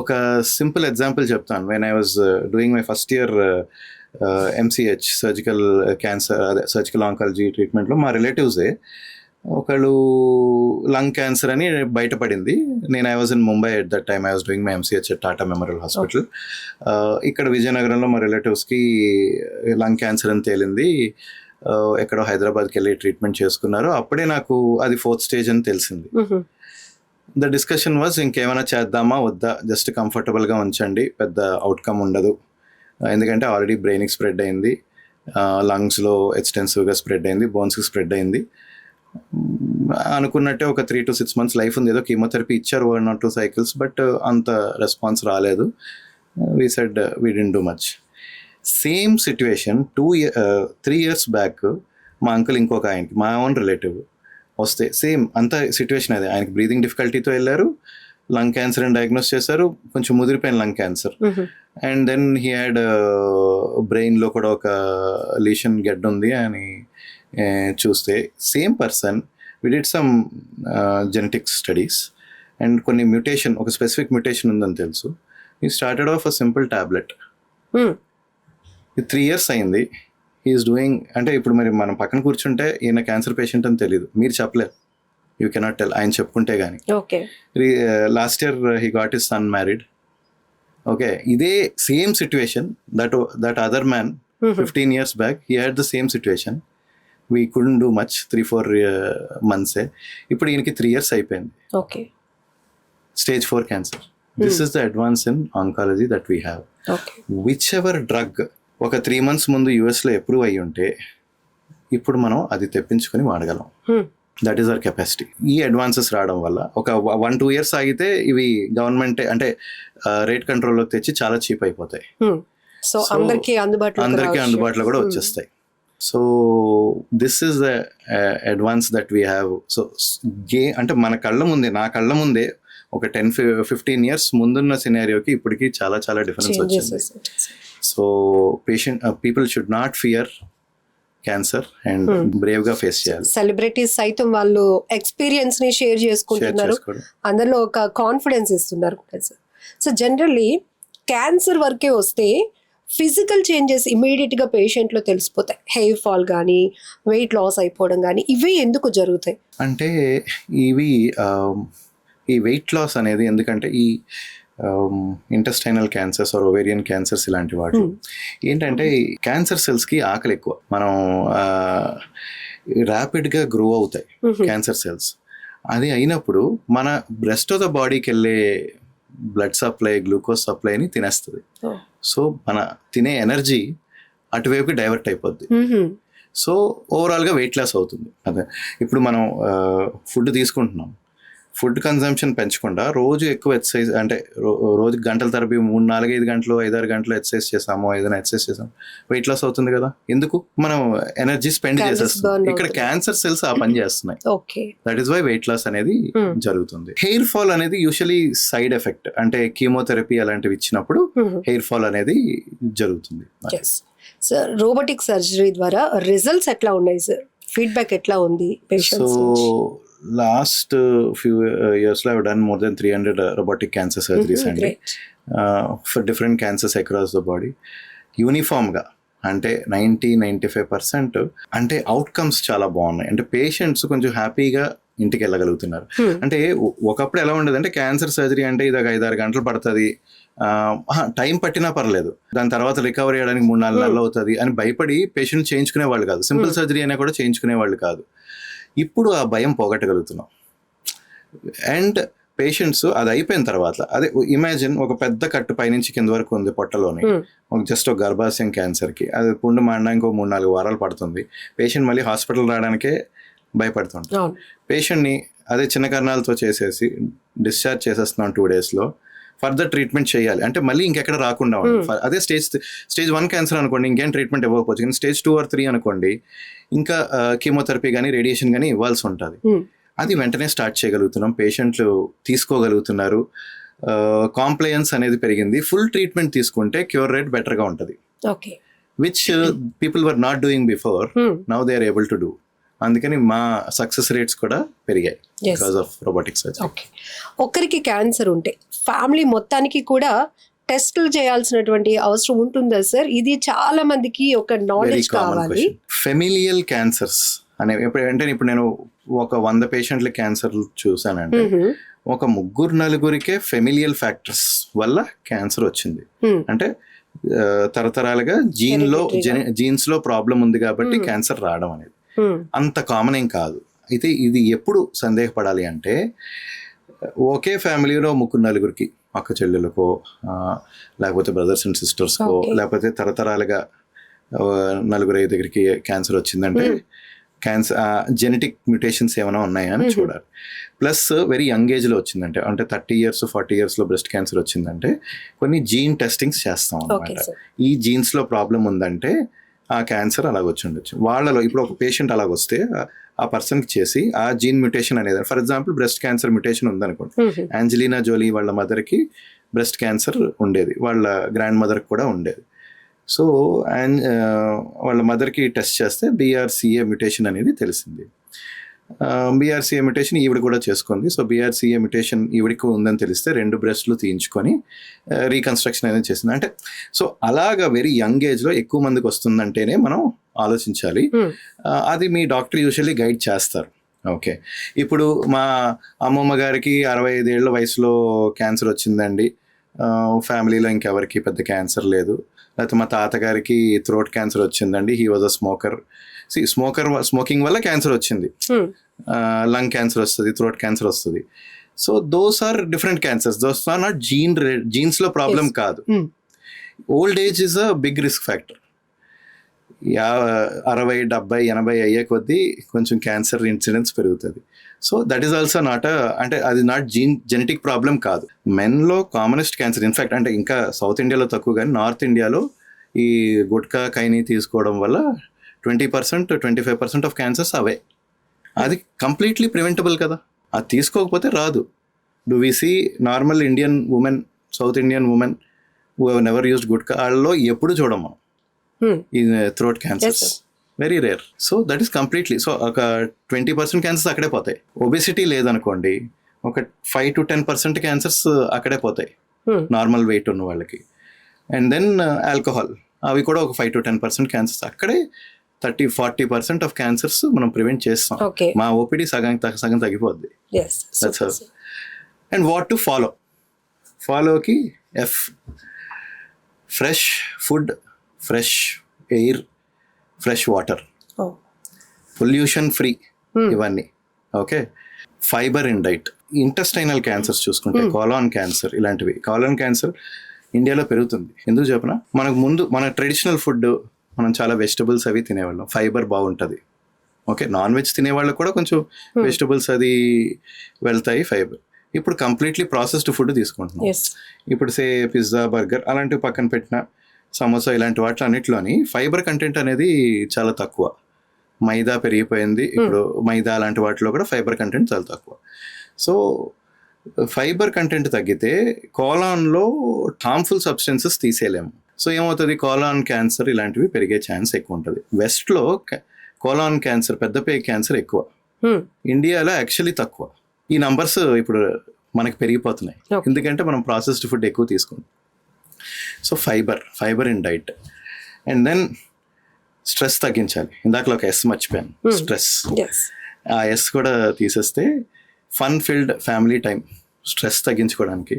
ఒక సింపుల్ ఎగ్జాంపుల్ చెప్తాను. When I was doing my first year MCH surgical cancer, అదే సర్జికల్ ఆంకాలజీ ట్రీట్మెంట్లో మా రిలేటివ్సే ఒకళ్ళు లంగ్ క్యాన్సర్ అని బయటపడింది. నేను I was in Mumbai at that time. I was doing my MCH at Tata memorial hospital. ఇక్కడ విజయనగరంలో మా రిలేటివ్స్కి లంగ్ క్యాన్సర్ అని తేలింది. ఎక్కడో హైదరాబాద్కి వెళ్ళి ట్రీట్మెంట్ చేసుకున్నారు. అప్పుడే నాకు అది 4th stage అని తెలిసింది. ద డిస్కషన్ వాజ్ ఇంకేమైనా చేద్దామా వద్దా, జస్ట్ కంఫర్టబుల్గా ఉంచండి, పెద్ద అవుట్కమ్ ఉండదు, ఎందుకంటే ఆల్రెడీ బ్రెయిన్కి స్ప్రెడ్ అయింది, లంగ్స్లో ఎక్స్టెన్సివ్గా స్ప్రెడ్ అయింది, బోన్స్కి స్ప్రెడ్ అయింది. అనుకున్నట్టే ఒక 3 to 6 months లైఫ్ ఉంది. ఏదో కీమోథెరపీ ఇచ్చారు 1 or 2 cycles, బట్ అంత రెస్పాన్స్ రాలేదు. We said we didn't do much. Same situation 3 years back మా అంకుల్ ఇంకొక ఆయనకి, మా ఓన్ రిలేటివ్ వస్తే సేమ్ అంత సిచ్యువేషన్ అదే. ఆయనకి బ్రీదింగ్ డిఫికల్టీతో వెళ్ళారు, లంగ్ క్యాన్సర్ అని డయాగ్నోస్ చేశారు, కొంచెం ముదిరిపోయిన lung cancer. And then he had బ్రెయిన్లో కూడా ఒక లీషన్ గెడ్ ఉంది అని చూస్తే same person we did some genetics studies and కొన్ని మ్యూటేషన్, ఒక స్పెసిఫిక్ మ్యూటేషన్ ఉందని తెలుసు. ఈ started off a simple tablet. 3 years అయింది. హీఈస్ డూయింగ్, అంటే ఇప్పుడు మరి మనం పక్కన కూర్చుంటే ఈయన క్యాన్సర్ పేషెంట్ అని తెలీదు, మీరు చెప్పలేరు, యూ కెనాట్ టెల్, ఆయన చెప్పుకుంటే కానీ. Last year he got his son married. Okay, ఇదే same situation, that other man 15 years back he had the same situation. We couldn't do much, 3-4 months. ఇప్పుడు ఈయనకి 3 years అయిపోయింది. Okay, Stage 4 cancer. This is the advance in oncology that we have. Okay. Whichever drug ఒక 3 months ముందు యూఎస్లో approve అయ్యి ఉంటే ఇప్పుడు మనం అది తెప్పించుకొని వాడగలం. That is our capacity. ఈ అడ్వాన్సెస్ రావడం వల్ల ఒక 1-2 years ఆగితే ఇవి గవర్నమెంట్ అంటే రేట్ కంట్రోల్లోకి తెచ్చి చాలా చీప్ అయిపోతాయి. సో అందరికీ అందుబాటులో కూడా వచ్చేస్తాయి. So this is the advance that we have. So అంటే మన కళ్ళ ముందే, నా కళ్ళ ముందే ఒక 10-15 years ముందున్న సినారియోకి ఇప్పటికి చాలా చాలా డిఫరెన్స్ వచ్చింది. So people should not fear cancer and Brave గా ఫేస్ చేయాలి. సెలబ్రిటీస్ సైతం వాళ్ళు ఎక్స్పీరియన్స్ ని షేర్ చేసుకుంటున్నారు, అందులో ఒక కాన్ఫిడెన్స్ ఇస్తున్నారు. సో జనరల్లీ క్యాన్సర్ వరకే వస్తే ఫిజికల్ చేంజెస్ ఇమీడియట్ గా పేషెంట్ లో తెలిసిపోతాయి. హెయిర్ ఫాల్ కానీ, వెయిట్ లాస్ అయిపోవడం కానీ, ఇవి ఎందుకు జరుగుతాయి అంటే ఇవి ఈ వెయిట్ లాస్ అనేది ఎందుకంటే ఈ intestinal cancers or ovarian cancers ఇలాంటి వాటి ఏంటంటే క్యాన్సర్ సెల్స్కి ఆకలి ఎక్కువ. మనం ర్యాపిడ్గా గ్రో అవుతాయి క్యాన్సర్ సెల్స్. అది అయినప్పుడు మన రెస్ట్ ఆఫ్ ద బాడీకి వెళ్ళే బ్లడ్ సప్లై, గ్లూకోజ్ సప్లైని తినేస్తుంది. సో మన తినే ఎనర్జీ అటువైపుకి డైవర్ట్ అయిపోద్ది. సో ఓవరాల్గా వెయిట్ లాస్ అవుతుంది. అదే ఇప్పుడు మనం ఫుడ్ తీసుకుంటున్నాం, ఫుడ్ కన్జంప్షన్ పెంచకుండా రోజు ఎక్కువ ఎక్సర్సైజ్, అంటే రోజు గంటల తరబడి 3-4-5 గంటలు 5-6 గంటలు ఎక్సర్సైజ్ చేసాము, ఏదైనా ఎక్సర్సైజ్ చేసాము, వెయిట్ లాస్ అవుతుంది కదా. ఎందుకు? మనం ఎనర్జీ స్పెండ్ చేసేస్తాం. ఇక్కడ క్యాన్సర్ సెల్స్ ఆ పని చేస్తున్నాయి. That is why weight loss అనేది జరుగుతుంది. హెయిర్ ఫాల్ అనేది యూజువలీ సైడ్ ఎఫెక్ట్, అంటే కీమోథెరపీ అలాంటివి ఇచ్చినప్పుడు హెయిర్ ఫాల్ అనేది జరుగుతుంది. సార్, రోబోటిక్ సర్జరీ ద్వారా రిజల్ట్స్ ఎట్లా ఉన్నాయి సార్? ఫీడ్బ్యాక్ ఎట్లా ఉంది పేషెంట్స్ నుంచి? Last few years I've done more than 300 robotic cancer surgeries for different cancers across the body. యూనిఫామ్గా అంటే 90-95% అంటే అవుట్కమ్స్ చాలా బాగున్నాయి. అంటే పేషెంట్స్ కొంచెం హ్యాపీగా ఇంటికి వెళ్ళగలుగుతున్నారు. అంటే ఒకప్పుడు ఎలా ఉండేది అంటే క్యాన్సర్ సర్జరీ అంటే ఇది ఒక 5-6 గంటలు పడుతుంది, టైం పట్టినా పర్లేదు, దాని తర్వాత రికవరీ అయ్యడానికి 3-4 నెలలు అవుతుంది అని భయపడి పేషెంట్ చేయించుకునే వాళ్ళు కాదు. సింపుల్ సర్జరీ అయినా కూడా చేయించుకునే వాళ్ళు కాదు. ఇప్పుడు ఆ భయం పోగొట్టగలుగుతున్నాం. అండ్ పేషెంట్స్ అది అయిపోయిన తర్వాత, అదే ఇమాజిన్ ఒక పెద్ద కట్టు పైనుంచి కింద వరకు ఉంది పొట్టలోని, జస్ట్ ఒక గర్భాశయం క్యాన్సర్కి, అది పుండు మారడానికి 3-4 వారాలు పడుతుంది. పేషెంట్ మళ్ళీ హాస్పిటల్ రావడానికే భయపడుతుంటాం. పేషెంట్ని అదే చిన్న కారణాలతో చేసేసి డిశ్చార్జ్ చేసేస్తున్నాం 2 daysలో. ఫర్దర్ ట్రీట్మెంట్ చేయాలి అంటే మళ్ళీ ఇంకెక్కడ రాకుండా ఉండాలి. అదే స్టేజ్ 1 క్యాన్సర్ అనుకోండి, ఇంకేం ట్రీట్మెంట్ ఇవ్వకపోవచ్చు. కానీ స్టేజ్ 2 or 3 అనుకోండి, ఇంకా కీమోథెరపీ కానీ రేడియేషన్ కానీ ఇవ్వాల్సి ఉంటుంది. అది వెంటనే స్టార్ట్ చేయగలుగుతున్నాం, పేషెంట్లు తీసుకోగలుగుతున్నారు, కాంప్లయన్స్ అనేది పెరిగింది. ఫుల్ ట్రీట్మెంట్ తీసుకుంటే క్యూర్ రేట్ బెటర్గా ఉంటుంది, which people were not doing before. Now they are able to do. అందుకని మా సక్సెస్ రేట్స్ కూడా పెరిగాయి బికాజ్ ఆఫ్ రోబోటిక్ సర్జరీ. ఒక్కరికి క్యాన్సర్ ఉంటే ఫ్యామిలీ మొత్తానికి కూడా టెస్టులు చేయాల్సినటువంటి అవసరం ఉంటుందా సార్? ఇది చాలా మందికి ఒక నాలెడ్జ్ కావాలి. ఫెమిలియల్ క్యాన్సర్స్ అనే అంటే ఇప్పుడు నేను ఒక 100 పేషెంట్ల క్యాన్సర్ చూసానంటే ఒక 3-4 ఫెమిలియల్ ఫ్యాక్టర్స్ వల్ల క్యాన్సర్ వచ్చింది. అంటే తరతరాలుగా జీన్స్ లో ప్రాబ్లం ఉంది కాబట్టి క్యాన్సర్ రావడం అనేది అంత కామన్ ఏం కాదు. అయితే ఇది ఎప్పుడు సందేహపడాలి అంటే ఒకే ఫ్యామిలీలో నలుగురికి అక్క చెల్లెలకో లేకపోతే బ్రదర్స్ అండ్ సిస్టర్స్కో Okay. లేకపోతే తరతరాలుగా నలుగురు ఐదుగురికి క్యాన్సర్ వచ్చిందంటే క్యాన్సర్ జెనెటిక్ మ్యూటేషన్స్ ఏమైనా ఉన్నాయా అని చూడాలి. ప్లస్ వెరీ యంగ్ ఏజ్లో వచ్చిందంటే అంటే 30 years 40 yearsలో బ్రెస్ట్ క్యాన్సర్ వచ్చిందంటే కొన్ని జీన్ టెస్టింగ్స్ చేస్తాం ఓకే అనమాట. సార్. ఈ జీన్స్లో ప్రాబ్లం ఉందంటే ఆ క్యాన్సర్ అలాగ వచ్చి ఉండొచ్చు. వాళ్ళలో ఇప్పుడు ఒక పేషెంట్ అలాగొస్తే ఆ పర్సన్కి చేసి ఆ జీన్ మ్యూటేషన్ అనేది, for example breast cancer mutation ఉందనుకోండి, యాంజలీనా జోలీ వాళ్ళ మదర్కి బ్రెస్ట్ క్యాన్సర్ ఉండేది, వాళ్ళ గ్రాండ్ మదర్కి కూడా ఉండేది. సో వాళ్ళ మదర్కి టెస్ట్ చేస్తే BRCA మ్యూటేషన్ అనేది తెలిసింది. BRCA మ్యూటేషన్ ఈవిడ కూడా చేసుకుంది. సో BRCA మ్యూటేషన్ ఈవిడికి ఉందని తెలిస్తే 2 బ్రెస్ట్లు తీయించుకొని రీకన్స్ట్రక్షన్ అనేది చేసింది. అంటే సో అలాగా వెరీ యంగ్ ఏజ్లో ఎక్కువ మందికి వస్తుందంటేనే మనం ఆలోచించాలి. అది మీ డాక్టర్ యూజువల్లీ గైడ్ చేస్తారు. ఓకే, ఇప్పుడు మా అమ్మమ్మ గారికి 65 ఏళ్ళ వయసులో క్యాన్సర్ వచ్చిందండి, ఫ్యామిలీలో ఇంకెవరికి పెద్ద క్యాన్సర్ లేదు. లేకపోతే మా తాతగారికి థ్రోట్ క్యాన్సర్ వచ్చిందండి, he was a smoker. Smoking వల్ల క్యాన్సర్ వచ్చింది, లంగ్ క్యాన్సర్ వస్తుంది, థ్రోట్ క్యాన్సర్ వస్తుంది. So those are different cancers, those are not జీన్స్లో ప్రాబ్లం కాదు. Old age is a big risk factor. 60, 70, 80 అయ్యే కొద్దీ కొంచెం క్యాన్సర్ ఇన్సిడెన్స్ పెరుగుతుంది. So that is also not అంటే అది నాట్ జెనెటిక్ ప్రాబ్లం కాదు. మెన్లో కామనెస్ట్ క్యాన్సర్ ఇన్ఫ్యాక్ట్ అంటే ఇంకా సౌత్ ఇండియాలో తక్కువ, కానీ నార్త్ ఇండియాలో ఈ గుట్కా కైని తీసుకోవడం వల్ల 20% 25% ఆఫ్ క్యాన్సర్స్ అవే. అది కంప్లీట్లీ ప్రివెంటబుల్ కదా, అది తీసుకోకపోతే రాదు. Do we see normal Indian women, south Indian women who have never used gutka, వాళ్ళలో ఎప్పుడు చూడము ఈ throat cancers, very rare. So that is completely, so ఒక 20% క్యాన్సర్స్ అక్కడే పోతాయి. ఒబెసిటీ లేదనుకోండి, ఒక 5 to 10% క్యాన్సర్స్ అక్కడే పోతాయి నార్మల్ వెయిట్ ఉన్న వాళ్ళకి. అండ్ దెన్ ఆల్కహాల్, అవి కూడా ఒక 5 to 10% క్యాన్సర్స్ అక్కడే. 30-40% ఆఫ్ క్యాన్సర్స్ మనం ప్రివెంట్ చేస్తాం. మా ఓపీడీ సగం తగ్గిపోద్ది. అండ్ వాట్ టు ఫాలోకి F, fresh food, fresh air, fresh water, pollution free, ఇవన్నీ. Okay, fibre in diet. Intestinal cancers చూసుకుంటే కాలాన్ క్యాన్సర్, ఇలాంటివి. కాలాన్ క్యాన్సర్ ఇండియాలో పెరుగుతుంది. ఎందుకు చెప్పనా, మనకు ముందు మన ట్రెడిషనల్ ఫుడ్ మనం చాలా వెజిటబుల్స్ అవి తినేవాళ్ళం, ఫైబర్ బాగుంటుంది. ఓకే, నాన్ వెజ్ తినేవాళ్ళకి కూడా కొంచెం వెజిటబుల్స్ అది వెళ్తాయి, ఫైబర్. ఇప్పుడు కంప్లీట్లీ ప్రాసెస్డ్ ఫుడ్ తీసుకుంటున్నాం. ఇప్పుడు సే పిజ్జా, బర్గర్ అలాంటివి పక్కన పెట్టిన సమోసా, ఇలాంటి వాటి అన్నిటిలోని ఫైబర్ కంటెంట్ అనేది చాలా తక్కువ. మైదా పెరిగిపోయింది, ఇప్పుడు మైదా అలాంటి వాటిలో కూడా ఫైబర్ కంటెంట్ చాలా తక్కువ. సో ఫైబర్ కంటెంట్ తగ్గితే కోలాన్లో హార్మ్ఫుల్ సబ్స్టెన్సెస్ తీసేయలేము. సో ఏమవుతుంది, కోలాన్ క్యాన్సర్ ఇలాంటివి పెరిగే ఛాన్స్ ఎక్కువ ఉంటుంది. వెస్ట్లో కోలాన్ క్యాన్సర్, పెద్దపే క్యాన్సర్ ఎక్కువ, ఇండియాలో యాక్చువల్లీ తక్కువ. ఈ నంబర్స్ ఇప్పుడు మనకి పెరిగిపోతున్నాయి ఎందుకంటే మనం ప్రాసెస్డ్ ఫుడ్ ఎక్కువ తీసుకుంటాం. So fibre in diet. And then stress తగ్గించాలి. ఇందాకలో ఒక S మర్చిపోయాను, స్ట్రెస్. ఆ S కూడా తీసేస్తే fun filled family time, stress తగ్గించుకోవడానికి.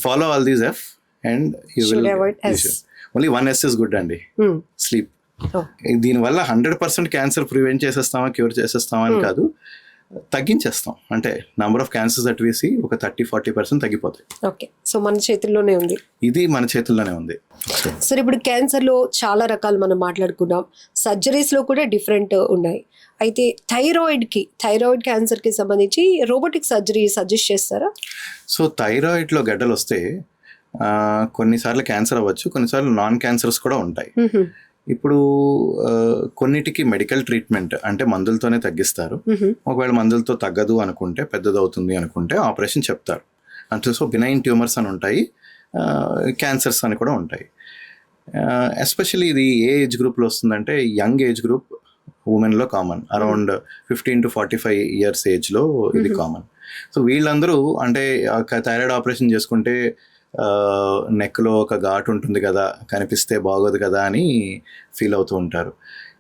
Follow all these F and you will only 1 S is good అండి, స్లీప్. దీనివల్ల 100% క్యాన్సర్ ప్రివెంట్ చేసేస్తామా, క్యూర్ చేసేస్తామా అని కాదు, తగ్గించేస్తాం. అంటే number of cancers that we see ఒక 30-40% తగ్గిపోతాయి. ఓకే, సో మన చేతుల్లోనే ఉంది, ఇది మన చేతుల్లోనే ఉంది. సార్ ఇప్పుడు క్యాన్సర్లో చాలా రకాలు మనం మాట్లాడుకున్నాం, సర్జరీస్లో కూడా డిఫరెంట్ ఉన్నాయి. అయితే థైరాయిడ్ క్యాన్సర్కి సంబంధించి రోబోటిక్ సర్జరీ సజెస్ట్ చేస్తారా? సో థైరాయిడ్లో గడ్డలు వస్తే కొన్నిసార్లు క్యాన్సర్ అవ్వచ్చు, కొన్నిసార్లు నాన్ క్యాన్సర్స్ కూడా ఉంటాయి. ఇప్పుడు కొన్నిటికి మెడికల్ ట్రీట్మెంట్ అంటే మందులతోనే తగ్గిస్తారు. ఒకవేళ మందులతో తగ్గదు అనుకుంటే, పెద్దదవుతుంది అనుకుంటే ఆపరేషన్ చెప్తారు. అంటే సో బినైన్ ట్యూమర్స్ అని ఉంటాయి, క్యాన్సర్స్ అని కూడా ఉంటాయి. ఎస్పెషల్లీ ఇది ఏ ఏజ్ గ్రూప్లో వస్తుందంటే యంగ్ ఏజ్ గ్రూప్ ఉమెన్లో కామన్, అరౌండ్ 15 to 45 years ఏజ్లో ఇది కామన్. సో వీళ్ళందరూ అంటే థైరాయిడ్ ఆపరేషన్ చేసుకుంటే నెక్లో ఒక ఘాటు ఉంటుంది కదా, కనిపిస్తే బాగోదు కదా అని ఫీల్ అవుతూ ఉంటారు.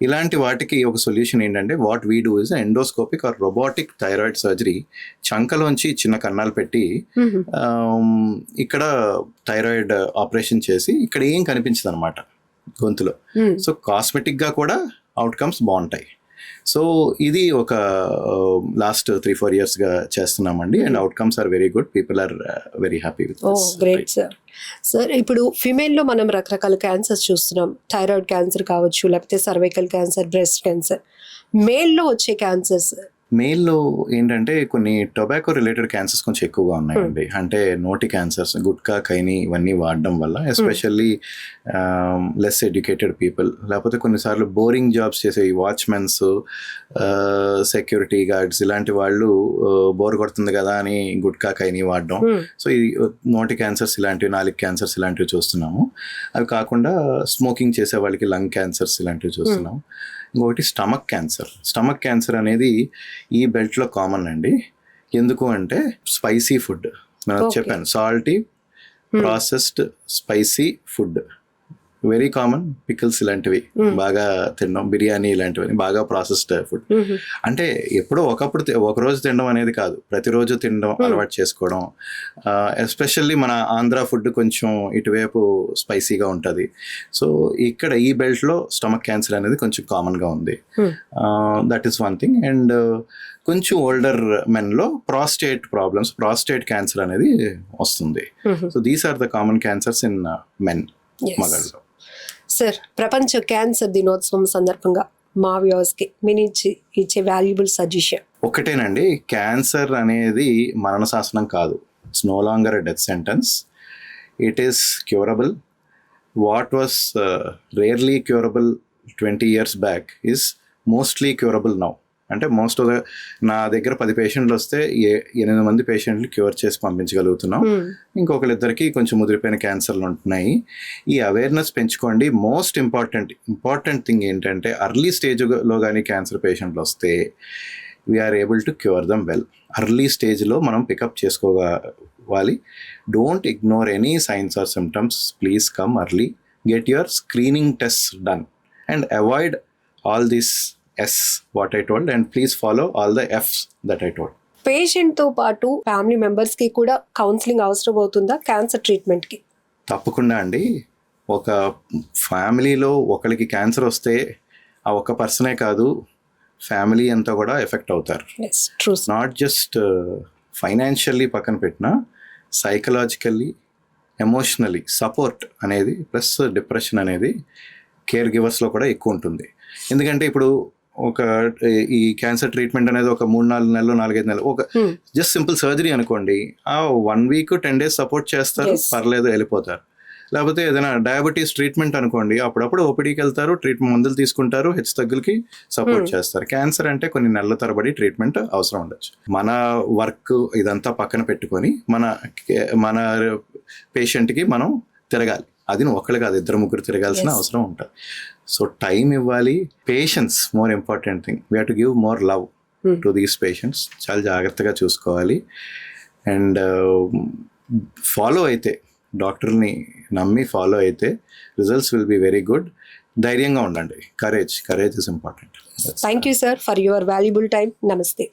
ఇలాంటి వాటికి ఒక సొల్యూషన్ ఏంటంటే what we do is endoscopic or robotic thyroid surgery. చంకలోంచి చిన్న కన్నాలు పెట్టి ఇక్కడ థైరాయిడ్ ఆపరేషన్ చేసి ఇక్కడ ఏం కనిపించదు అనమాట గొంతులో. సో కాస్మెటిక్గా కూడా అవుట్కమ్స్ బాగుంటాయి. సో ఇది ఒక లాస్ట్ 3-4 yearsగా చేస్తున్నామండి, and outcomes are very good. People are very happy with oh great sir. Sir ఇప్పుడు ఫిమేల్లో మనం రకరకాల క్యాన్సర్స్ చూస్తున్నాం. థైరాయిడ్ క్యాన్సర్ కావచ్చు, లేకపోతే సర్వైకల్ క్యాన్సర్, బ్రెస్ట్ క్యాన్సర్. మేల్లో వచ్చే క్యాన్సర్స్ మెయిల్లో ఏంటంటే కొన్ని టొబాకో రిలేటెడ్ క్యాన్సర్స్ కొంచెం ఎక్కువగా ఉన్నాయండి. అంటే నోటి క్యాన్సర్స్, గుట్కా, ఖైనీ ఇవన్నీ వాడడం వల్ల, ఎస్పెషల్లీ లెస్ ఎడ్యుకేటెడ్ పీపుల్, లేకపోతే కొన్నిసార్లు బోరింగ్ జాబ్స్ చేసే ఈ వాచ్మెన్స్, సెక్యూరిటీ గార్డ్స్ ఇలాంటి వాళ్ళు బోర్ కొడుతుంది కదా అని గుట్కా, ఖైనీ వాడడం. సో ఈ నోటి క్యాన్సర్స్ ఇలాంటివి, నాలుగు క్యాన్సర్స్ ఇలాంటివి చూస్తున్నాము. అవి కాకుండా స్మోకింగ్ చేసే వాళ్ళకి లంగ్ క్యాన్సర్స్ ఇలాంటివి చూస్తున్నాము. ఇంకొకటి స్టమక్ క్యాన్సర్. స్టమక్ క్యాన్సర్ అనేది ఈ బెల్ట్లో కామన్ అండి. ఎందుకు అంటే స్పైసీ ఫుడ్, నేను చెప్పాను, salty processed spicy food very common. Pickles ఇలాంటివి బాగా తినడం, బిర్యానీ ఇలాంటివి బాగా ప్రాసెస్డ్ ఫుడ్. అంటే ఎప్పుడో ఒక రోజు తినడం అనేది కాదు, ప్రతిరోజు తినడం అలవాటు చేసుకోవడం. ఎస్పెషల్లీ మన ఆంధ్ర ఫుడ్ కొంచెం ఇటువైపు స్పైసీగా ఉంటుంది. సో ఇక్కడ ఈ బెల్ట్లో స్టమక్ క్యాన్సర్ అనేది కొంచెం కామన్గా ఉంది. That is one thing. And కొంచెం ఓల్డర్ మెన్లో ప్రాస్టేట్ ప్రాబ్లమ్స్, ప్రాస్టేట్ క్యాన్సర్ అనేది వస్తుంది. So these are the common cancers in men, మగల్లో. సార్, ప్రపంచ క్యాన్సర్ దినోత్సవం సందర్భంగా మా వ్యూవర్స్కి మీ నుంచి ఇచ్చే వాల్యుబుల్ సజెషన్ ఒకటేనండి. క్యాన్సర్ అనేది మరణ శాసనం కాదు. It's no longer a death sentence. It is curable. What was rarely curable 20 years back is mostly curable now. అంటే మోస్ట్ ఆఫ్ ద, నా దగ్గర 10 పేషెంట్లు వస్తే 8 మంది పేషెంట్లు క్యూర్ చేసి పంపించగలుగుతున్నాం. ఇంకొకరిద్దరికి కొంచెం ముదిరిపోయిన క్యాన్సర్లు ఉంటున్నాయి. ఈ అవేర్నెస్ పెంచుకోండి. మోస్ట్ ఇంపార్టెంట్ థింగ్ ఏంటంటే అర్లీ స్టేజ్లో కానీ క్యాన్సర్ పేషెంట్లు వస్తే we are able to cure them well. Early స్టేజ్లో మనం పికప్ చేసుకోవాలి. Don't ignore any signs or symptoms. Please come early, get your screening test done and avoid all this what I told, and please follow all the F's that I told. పేషెంట్తో పాటు family మెంబర్స్కి కూడా counselling అవసరం అవుతుందా cancer ట్రీట్మెంట్కి? తప్పకుండా అండి. ఒక ఫ్యామిలీలో ఒకరికి క్యాన్సర్ వస్తే ఆ ఒక్క పర్సనే కాదు, ఫ్యామిలీ అంతా కూడా ఎఫెక్ట్ అవుతారు. నాట్ జస్ట్ ఫైనాన్షియల్లీ పక్కన పెట్టినా, సైకలాజికల్లీ, ఎమోషనలీ సపోర్ట్ అనేది, ప్లస్ డిప్రెషన్ అనేది కేర్ గివర్స్లో కూడా ఎక్కువ ఉంటుంది. ఎందుకంటే ఇప్పుడు ఈ క్యాన్సర్ ట్రీట్మెంట్ అనేది ఒక 3-4 నెలలు, 4-5 నెలలు, ఒక జస్ట్ సింపుల్ సర్జరీ అనుకోండి, 1 week 10 days సపోర్ట్ చేస్తారు, పర్లేదు వెళ్ళిపోతారు. లేకపోతే ఏదైనా డయాబెటీస్ ట్రీట్మెంట్ అనుకోండి, అప్పుడప్పుడు ఓపీడీకి వెళ్తారు, ట్రీట్మెంట్ మందులు తీసుకుంటారు, హెచ్చుతగ్గులకి సపోర్ట్ చేస్తారు. క్యాన్సర్ అంటే కొన్ని నెలల తరబడి ట్రీట్మెంట్ అవసరం ఉండొచ్చు. మన వర్క్ ఇదంతా పక్కన పెట్టుకొని మన పేషెంట్కి మనం తిరగాలి. అది ఒకళ్ళు కాదు, 2-3 తిరగాల్సిన అవసరం ఉంటుంది. సో టైం ఇవ్వాలి. Patience more important thing. We have to give more love to these patients. చాలా జాగ్రత్తగా చూసుకోవాలి. అండ్ ఫాలో అయితే, డాక్టర్ని నమ్మి ఫాలో అయితే results will be very good. ధైర్యంగా ఉండండి. Courage is important. Thank you sir for your valuable time. నమస్తే.